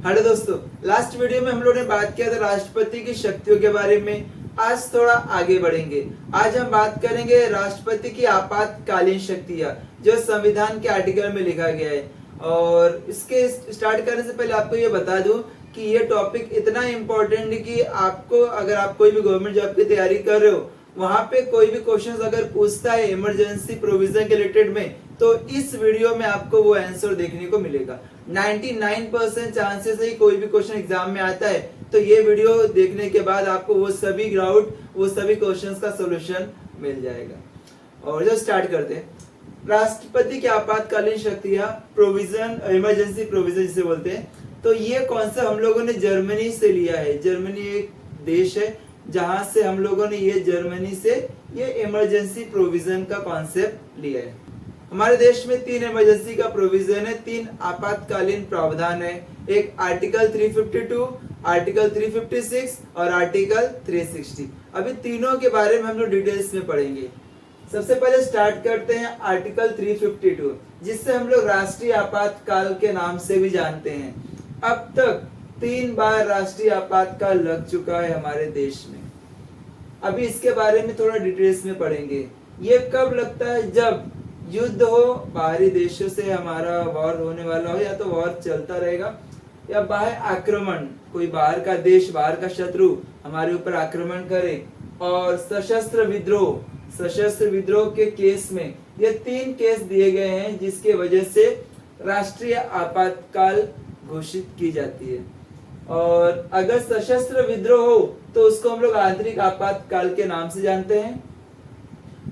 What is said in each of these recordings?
Hello दोस्तों, last video में हम लोगों ने बात किया था राष्ट्रपति की शक्तियों के बारे में। आज थोड़ा आगे बढ़ेंगे। आज हम बात करेंगे राष्ट्रपति की आपातकालीन शक्तियां जो संविधान के आर्टिकल में लिखा गया है। और इसके स्टार्ट करने से पहले आपको ये बता दूं कि ये टॉपिक इतना इम्पोर्टेंट है कि आपको, अगर आप कोई भी गवर्नमेंट जॉब की तैयारी कर रहे हो, वहां पे कोई भी क्वेश्चन अगर पूछता है इमरजेंसी प्रोविजन के रिलेटेड में, तो इस वीडियो में आपको वो आंसर देखने को मिलेगा। 99% चांसेस है कोई भी क्वेश्चन एग्जाम में आता है, तो ये वीडियो देखने के बाद आपको वो सभी क्वेश्चंस का सॉल्यूशन मिल जाएगा। और जो स्टार्ट करते हैं, राष्ट्रपति की आपातकालीन शक्तियां, प्रोविजन, इमरजेंसी प्रोविजन जिसे बोलते हैं, तो ये कॉन्सेप्ट हम लोगों ने जर्मनी से लिया है। जर्मनी एक देश है जहां से हम लोगों ने जर्मनी से ये इमरजेंसी प्रोविजन का कॉन्सेप्ट लिया है। हमारे देश में 3 इमरजेंसी का प्रोविजन है, 3 आपातकालीन प्रावधान है। एक आर्टिकल 352, आर्टिकल 356 और आर्टिकल 360। अभी तीनों के बारे में हम लोग डिटेल्स में पढ़ेंगे। सबसे पहले स्टार्ट करते हैं आर्टिकल 352, जिससे हम लोग राष्ट्रीय आपातकाल के नाम से भी जानते हैं। अब तक 3 बार राष्ट्रीय आपातकाल लग चुका है हमारे देश में। अभी इसके बारे में थोड़ा डिटेल्स में पढ़ेंगे। ये कब लगता है? जब युद्ध हो, बाहरी देशों से हमारा वॉर होने वाला हो, या तो वॉर चलता रहेगा, या बाहर आक्रमण, कोई बाहर का देश, बाहर का शत्रु हमारे ऊपर आक्रमण करे, और सशस्त्र विद्रोह के केस में ये 3 केस दिए गए हैं जिसके वजह से राष्ट्रीय आपातकाल घोषित की जाती है। और अगर सशस्त्र विद्रोह हो तो उसको हम लोग आंतरिक आपातकाल के नाम से जानते हैं।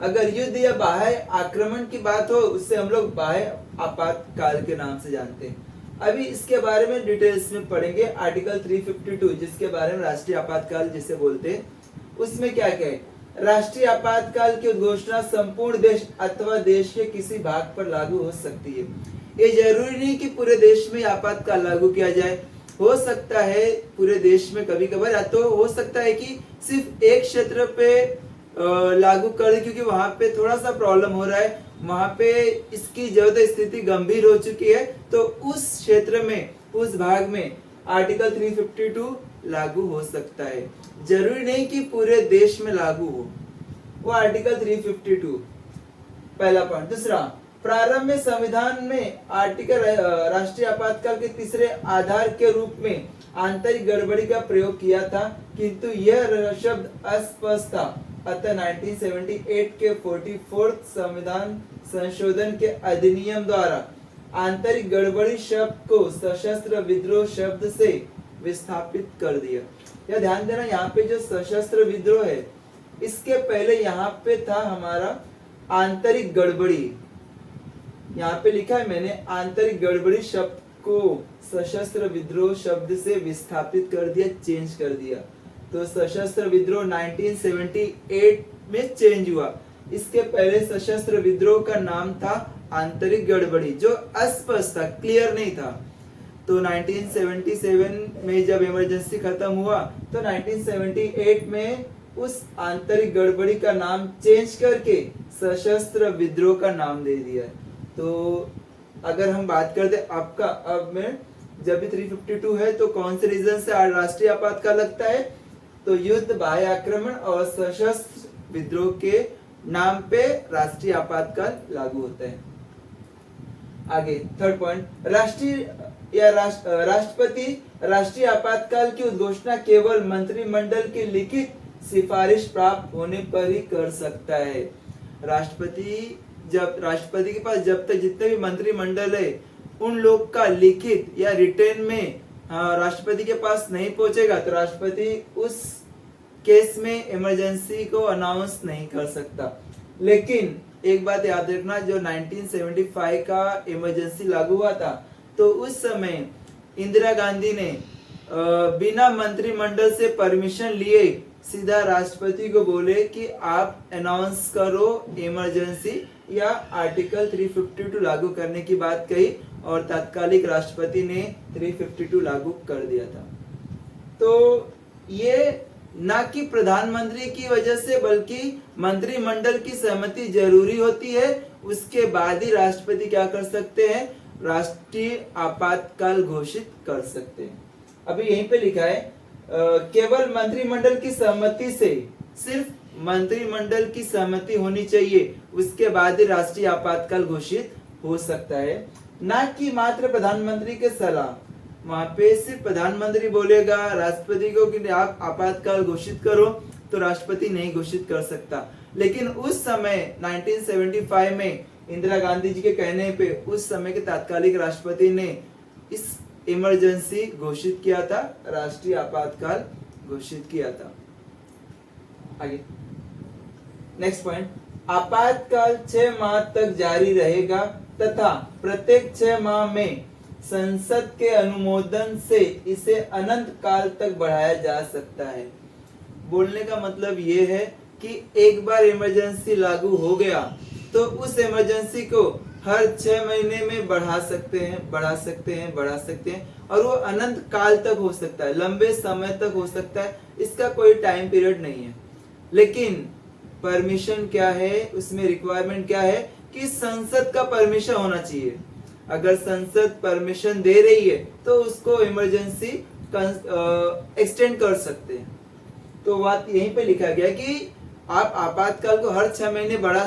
अगर युद्ध या बाह्य आक्रमण की बात हो, उससे हम लोग बाह्य आपातकाल के नाम से जानते हैं। अभी इसके बारे में डिटेल्स में पढ़ेंगे। आर्टिकल 352 जिसके बारे में राष्ट्रीय आपातकाल जिसे बोलते हैं, उसमें क्या क्या है? राष्ट्रीय आपातकाल की उद्घोषणा संपूर्ण देश अथवा देश के किसी भाग पर लागू हो सकती है। ये जरूरी नहीं कि पूरे देश में आपातकाल लागू किया जाए। हो सकता है पूरे देश में कभी कभार, या तो हो सकता है कि सिर्फ एक क्षेत्र पे लागू कर दे, क्योंकि वहां पे थोड़ा सा प्रॉब्लम हो रहा है, वहां पे इसकी ज्यादा स्थिति गंभीर हो चुकी है, तो उस क्षेत्र में, उस भाग में आर्टिकल 352 लागू हो सकता है। जरूरी नहीं कि पूरे देश में लागू हो। वो आर्टिकल 352 पहला पॉइंट। दूसरा, प्रारंभ में संविधान में आर्टिकल राष्ट्रीय आपातकाल के तीसरे आधार के रूप में आंतरिक गड़बड़ी का प्रयोग किया था, किंतु यह शब्द अस्पष्ट था। अतः 1978 के 44 संविधान संशोधन के अधिनियम द्वारा आंतरिक गड़बड़ी शब्द को सशस्त्र विद्रोह शब्द से विस्थापित कर दिया। यह ध्यान देना, यहाँ पे जो सशस्त्र विद्रोह है, इसके पहले यहाँ पे था हमारा आंतरिक गड़बड़ी। यहाँ पे लिखा है मैंने, आंतरिक गड़बड़ी शब्द को सशस्त्र विद्रोह शब्द से विस्थापित कर दिया, चेंज कर दिया। तो सशस्त्र विद्रोह 1978 में चेंज हुआ। इसके पहले सशस्त्र विद्रोह का नाम था आंतरिक गड़बड़ी, जो अस्पष्ट था, क्लियर नहीं था। तो 1977 में जब इमरजेंसी खत्म हुआ, तो 1978 में उस आंतरिक गड़बड़ी का नाम चेंज करके सशस्त्र विद्रोह का नाम दे दिया। तो अगर हम बात करते आपका, अब में जब भी 352 है, तो कौन से रीजन से राष्ट्रीय आपातकाल लगता है? तो युद्ध, बाह्य आक्रमण और सशस्त्र विद्रोह के नाम पे राष्ट्रीय आपातकाल लागू होता है। आगे थर्ड पॉइंट, राष्ट्रपति राष्ट्रीय आपातकाल की उद्घोषणा केवल मंत्रिमंडल की लिखित सिफारिश प्राप्त होने पर ही कर सकता है। राष्ट्रपति के पास जब तक जितने भी मंत्रिमंडल है, उन लोग का लिखित या रिटर्न में राष्ट्रपति के पास नहीं पहुंचेगा, तो राष्ट्रपति उस केस में इमरजेंसी को अनाउंस नहीं कर सकता। लेकिन एक बात याद रखना, जो 1975 का इमरजेंसी लागू हुआ था, तो उस समय इंदिरा गांधी ने बिना मंत्रिमंडल से परमिशन लिए सीधा राष्ट्रपति को बोले कि आप अनाउंस करो इमरजेंसी, या आर्टिकल 352 लागू करने की बात कही, और तात्कालिक राष्ट्रपति ने 352 लागू कर दिया था। तो ये ना कि प्रधानमंत्री की वजह से, बल्कि मंत्रिमंडल की सहमति जरूरी होती है, उसके बाद ही राष्ट्रपति क्या कर सकते हैं, राष्ट्रीय आपातकाल घोषित कर सकते हैं। अभी यहीं पे लिखा है केवल मंत्रिमंडल की सहमति से, सिर्फ मंत्रिमंडल की सहमति होनी चाहिए, उसके बाद ही राष्ट्रीय आपातकाल घोषित हो सकता है, ना कि मात्र प्रधानमंत्री के सलाह। वहां पे सिर्फ प्रधानमंत्री बोलेगा राष्ट्रपति को कि आप आपातकाल घोषित करो, तो राष्ट्रपति नहीं घोषित कर सकता। लेकिन उस समय 1975 में इंदिरा गांधी जी के कहने पे उस समय के तात्कालिक राष्ट्रपति ने इस इमरजेंसी घोषित किया था, राष्ट्रीय आपातकाल घोषित किया था। आगे नेक्स्ट पॉइंट, आपातकाल 6 माह तक जारी रहेगा तथा प्रत्येक 6 माह में संसद के अनुमोदन से इसे अनंत काल तक बढ़ाया जा सकता है। बोलने का मतलब ये है कि एक बार इमरजेंसी लागू हो गया तो उस इमरजेंसी को हर 6 महीने में बढ़ा सकते हैं और वो अनंत काल तक हो सकता है, लंबे समय तक हो सकता है, इसका कोई टाइम पीरियड नहीं है। लेकिन परमिशन क्या है, उसमें रिक्वायरमेंट क्या है कि संसद का परमिशन होना चाहिए। अगर संसद परमिशन दे रही है तो उसको इमरजेंसी एक्सटेंड कर सकते हैं। तो बात यहीं पे लिखा गया कि आप आपातकाल को हर 6 महीने बढ़ा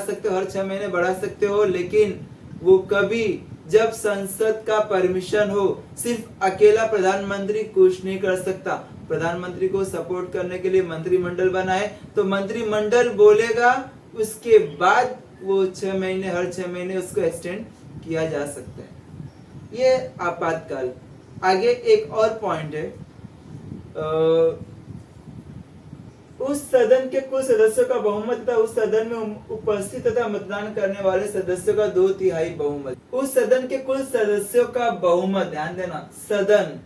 सकते हो, लेकिन वो कभी जब संसद का परमिशन हो। सिर्फ अकेला प्रधानमंत्री कुछ नहीं कर सकता, प्रधानमंत्री को सपोर्ट करने के लिए मंत्रिमंडल बनाए तो मंत्रिमंडल बोलेगा, उसके बाद वो 6 महीने, हर 6 महीने उसको एक्सटेंड किया जा सकता है। ये आपातकाल। आगे एक और पॉइंट है, उस सदन के कुल सदस्यों का बहुमत तथा उस सदन में उपस्थित तथा मतदान करने वाले सदस्यों का 2/3 बहुमत। उस सदन के कुल सदस्यों का बहुमत, ध्यान देना, सदन,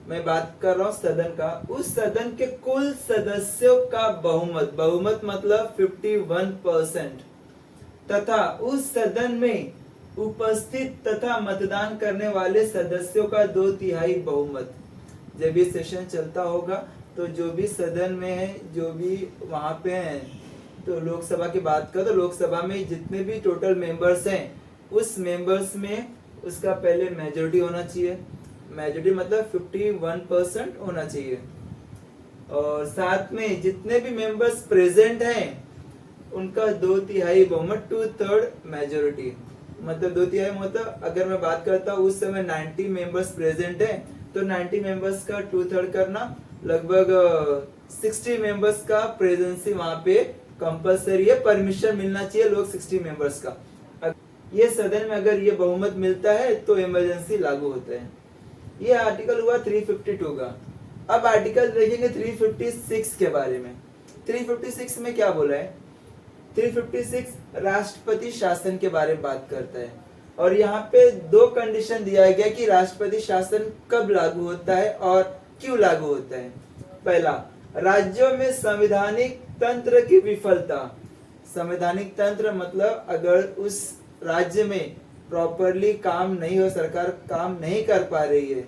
मैं बात कर रहा हूं सदन का, उस सदन के कुल सदस्यों का बहुमत, बहुमत मतलब 51%, तथा उस सदन में उपस्थित तथा मतदान करने वाले सदस्यों का 2/3 बहुमत। जब ये सेशन चलता होगा तो जो भी सदन में है, जो भी वहां पे हैं, तो लोकसभा की बात करो तो लोकसभा में जितने भी टोटल मेंबर्स हैं, उस मेंबर्स में उसका पहले मेजोरिटी होना चाहिए। मेजोरिटी मतलब 51% होना चाहिए, और साथ में जितने भी मेंबर्स प्रेजेंट हैं उनका 2/3 बहुमत, 2/3 मेजोरिटी। मतलब 2/3 मतलब अगर मैं बात करता हूँ उस समय 90 मेंबर्स प्रेजेंट हैं तो 90 मेंबर्स का 2/3 करना, लगभग 60 मेंबर्स का प्रेजेंसी वहां पे कंपलसरी है, परमिशन मिलना चाहिए लोग 60 मेंबर्स का। ये सदन में अगर ये बहुमत मिलता है तो इमरजेंसी लागू होता है। ये आर्टिकल हुआ 352 का। अब आर्टिकल देखेंगे 356 के बारे में। 356 में क्या बोला है? 356 राष्ट्रपति शासन के बारे में बात करता है, और यहाँ पे 2 कंडीशन दिया गया कि राष्ट्रपति शासन कब लागू होता है और क्यों लागू होता है। पहला, राज्यों में संवैधानिक तंत्र की विफलता। संवैधानिक तंत्र मतलब अगर उस राज्य में प्रॉपरली काम नहीं हो, सरकार काम नहीं कर पा रही है,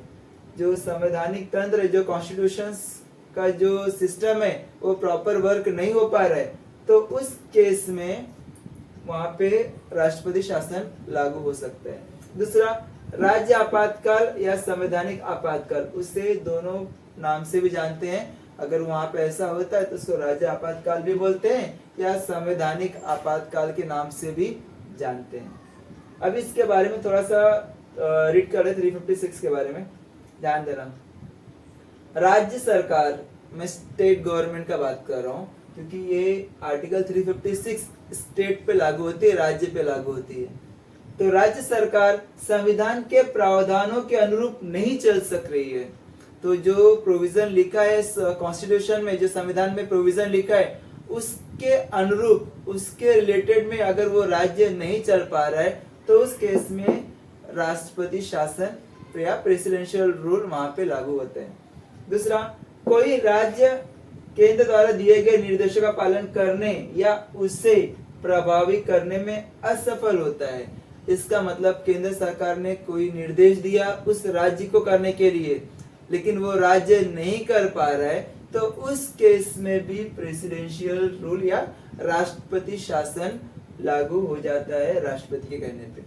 जो संवैधानिक तंत्र, जो कॉन्स्टिट्यूशन का जो सिस्टम है वो प्रॉपर वर्क नहीं हो पा रहा है, तो उस केस में वहां पे राष्ट्रपति शासन लागू हो सकता है। दूसरा, राज्य आपातकाल या संवैधानिक आपातकाल, उसे दोनों नाम से भी जानते हैं। अगर वहां पे ऐसा होता है तो उसको राज्य आपातकाल भी बोलते हैं या संवैधानिक आपातकाल के नाम से भी जानते हैं। अब इसके बारे में थोड़ा सा रीड कर रहे 356 के बारे में, ध्यान देना। राज्य सरकार, मैं स्टेट गवर्नमेंट का बात कर रहा हूँ क्योंकि ये आर्टिकल 356 स्टेट पे लागू होती है, राज्य पे लागू होती है। तो राज्य सरकार संविधान के प्रावधानों के अनुरूप नहीं चल सक रही है, तो जो प्रोविजन लिखा है कॉन्स्टिट्यूशन में, जो संविधान में प्रोविजन लिखा है उसके अनुरूप, उसके रिलेटेड में अगर वो राज्य नहीं चल पा रहा है तो उस केस में राष्ट्रपति शासन या प्रेसिडेंशियल रूल वहां पे लागू होते हैं। दूसरा, कोई राज्य केंद्र द्वारा दिए गए निर्देशों का पालन करने या उसे प्रभावी करने में असफल होता है। इसका मतलब केंद्र सरकार ने कोई निर्देश दिया उस राज्य को करने के लिए, लेकिन वो राज्य नहीं कर पा रहा है, तो उस केस में भी प्रेसिडेंशियल रूल या राष्ट्रपति शासन लागू हो जाता है राष्ट्रपति के कहने पे।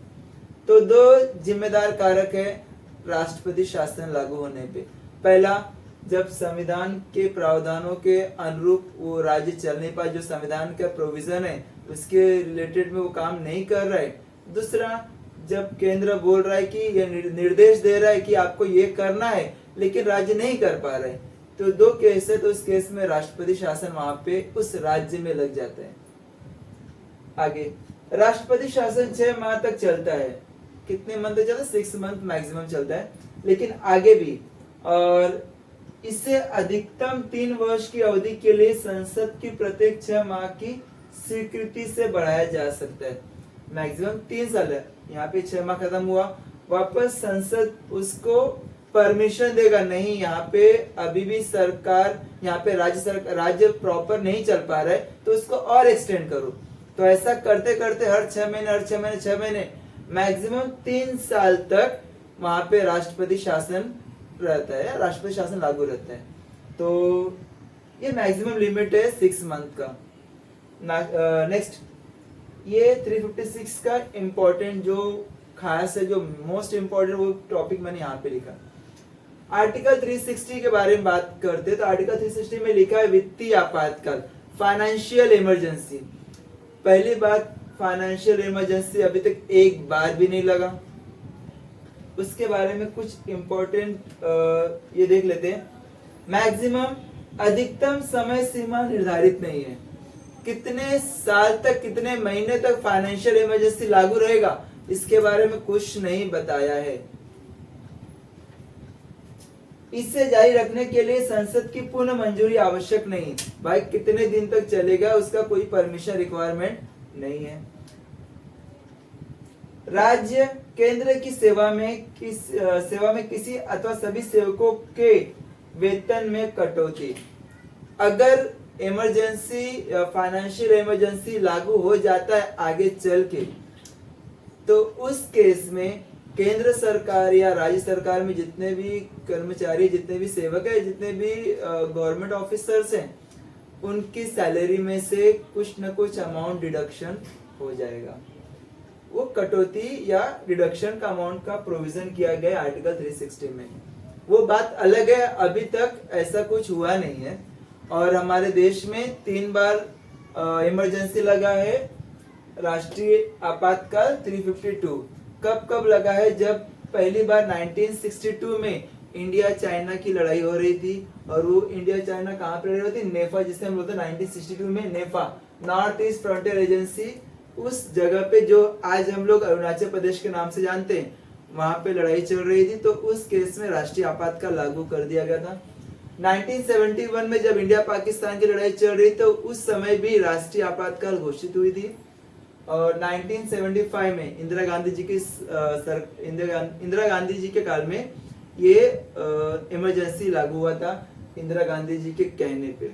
तो दो जिम्मेदार कारक है राष्ट्रपति शासन लागू होने पे। पहला, जब संविधान के प्रावधानों के अनुरूप वो राज्य चल नहीं पाए, जो संविधान का प्रोविजन है उसके रिलेटेड में वो काम नहीं कर रहा है। दूसरा, जब केंद्र बोल रहा है कि ये निर्देश दे रहा है कि आपको ये करना है लेकिन राज्य नहीं कर पा रहे, तो दो केस है, तो उस केस में राष्ट्रपति शासन वहां पे उस राज्य में लग जाता है। आगे, राष्ट्रपति शासन 6 माह तक चलता है। कितने मंथ चलता है? 6 मंथ मैक्सिमम चलता है, लेकिन आगे भी। और इसे अधिकतम 3 वर्ष की अवधि के लिए संसद की प्रत्येक 6 माह की स्वीकृति से बढ़ाया जा सकता है। मैक्सिमम 3 साल है, यहाँ पे 6 माह खत्म हुआ, वापस संसद उसको परमिशन देगा, नहीं यहाँ पे अभी भी सरकार, यहाँ पे राज्य प्रॉपर नहीं चल पा रहा है तो उसको और एक्सटेंड करो। तो ऐसा करते करते हर 6 महीने मैक्सिमम 3 साल तक वहां पे राष्ट्रपति शासन रहता है, राष्ट्रपति शासन लागू रहता है। तो ये मैक्सिमम लिमिट है 6 मंथ का। नेक्स्ट, ये 356 का इम्पोर्टेंट जो खास है, जो मोस्ट इम्पोर्टेंट वो टॉपिक मैंने यहाँ पे लिखा। आर्टिकल 360 के बारे में बात करते हैं तो आर्टिकल 360 में लिखा है वित्तीय आपातकाल, फाइनेंशियल इमरजेंसी। पहली बात, फाइनेंशियल इमरजेंसी अभी तक एक बार भी नहीं लगा। उसके बारे में कुछ इम्पोर्टेंट ये देख लेते हैं। मैक्सिमम, अधिकतम समय सीमा निर्धारित नहीं है, कितने साल तक, कितने महीने तक फाइनेंशियल इमरजेंसी लागू रहेगा इसके बारे में कुछ नहीं बताया है। इसे जारी रखने के लिए संसद की पूर्ण मंजूरी आवश्यक नहीं। भाई कितने दिन तक चलेगा उसका कोई परमिशन रिक्वायरमेंट नहीं है। राज्य केंद्र की सेवा में किसी अथवा सभी सेवकों के वेतन में कटौती। अगर इमरजेंसी, फाइनेंशियल इमरजेंसी लागू हो जाता है आगे चल के, तो उस केस में केंद्र सरकार या राज्य सरकार में जितने भी कर्मचारी, जितने भी सेवक है, जितने भी गवर्नमेंट ऑफिसर्स हैं, उनकी सैलरी में से कुछ न कुछ अमाउंट डिडक्शन हो जाएगा। वो कटौती या डिडक्शन का अमाउंट का प्रोविजन किया गया आर्टिकल 360 में। वो बात अलग है, अभी तक ऐसा कुछ हुआ नहीं है। और हमारे देश में 3 बार इमरजेंसी लगा है, राष्ट्रीय आपातकाल 352। कब कब लगा है? जब पहली बार 1962 में इंडिया चाइना की लड़ाई हो रही थी, और वो इंडिया चाइना कहाँ पे लड़ रही थी? नेफा, जिसे हम बोलते हैं 1962 में नेफा, नॉर्थ ईस्ट फ्रंटियर एजेंसी, उस जगह पे जो आज हम लोग अरुणाचल प्रदेश के नाम से जानते हैं, वहां पे लड़ाई चल रही थी। तो उस केस में राष्ट्रीय आपातकाल लागू कर दिया गया था। 1971 में जब इंडिया पाकिस्तान की लड़ाई चल रही तो उस समय भी राष्ट्रीय आपातकाल घोषित हुई थी। और 1975 में इंदिरा गांधी जी के काल में ये इमरजेंसी लागू हुआ था, इंदिरा गांधी जी के कहने पे।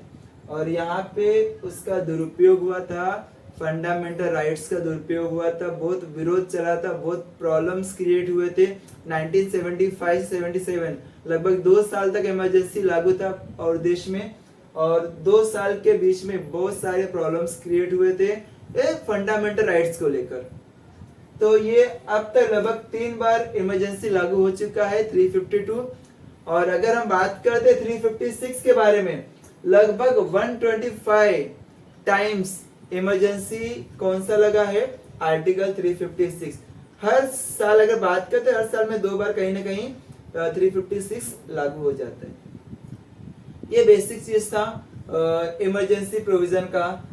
और यहाँ पे उसका दुरुपयोग हुआ था, फंडामेंटल राइट्स का दुरुपयोग हुआ था, बहुत विरोध चला था, बहुत प्रॉब्लम्स क्रिएट हुए थे। 1975-77 लगभग 2 साल तक इमरजेंसी लागू था और देश में, और 2 साल के बीच में बहुत सारे प्रॉब्लम्स क्रिएट हुए थे फंडामेंटल राइट्स को लेकर। तो ये अब तक लगभग 3 बार इमरजेंसी लागू हो चुका है 352। और अगर हम बात करते 356 के बारे में, लगभग 125 टाइम्स इमरजेंसी कौन सा लगा है? आर्टिकल 356। हर साल अगर बात करते हर साल में 2 बार कहीं ना कहीं 356 लागू हो जाता है। ये बेसिक चीज था इमरजेंसी प्रोविजन का।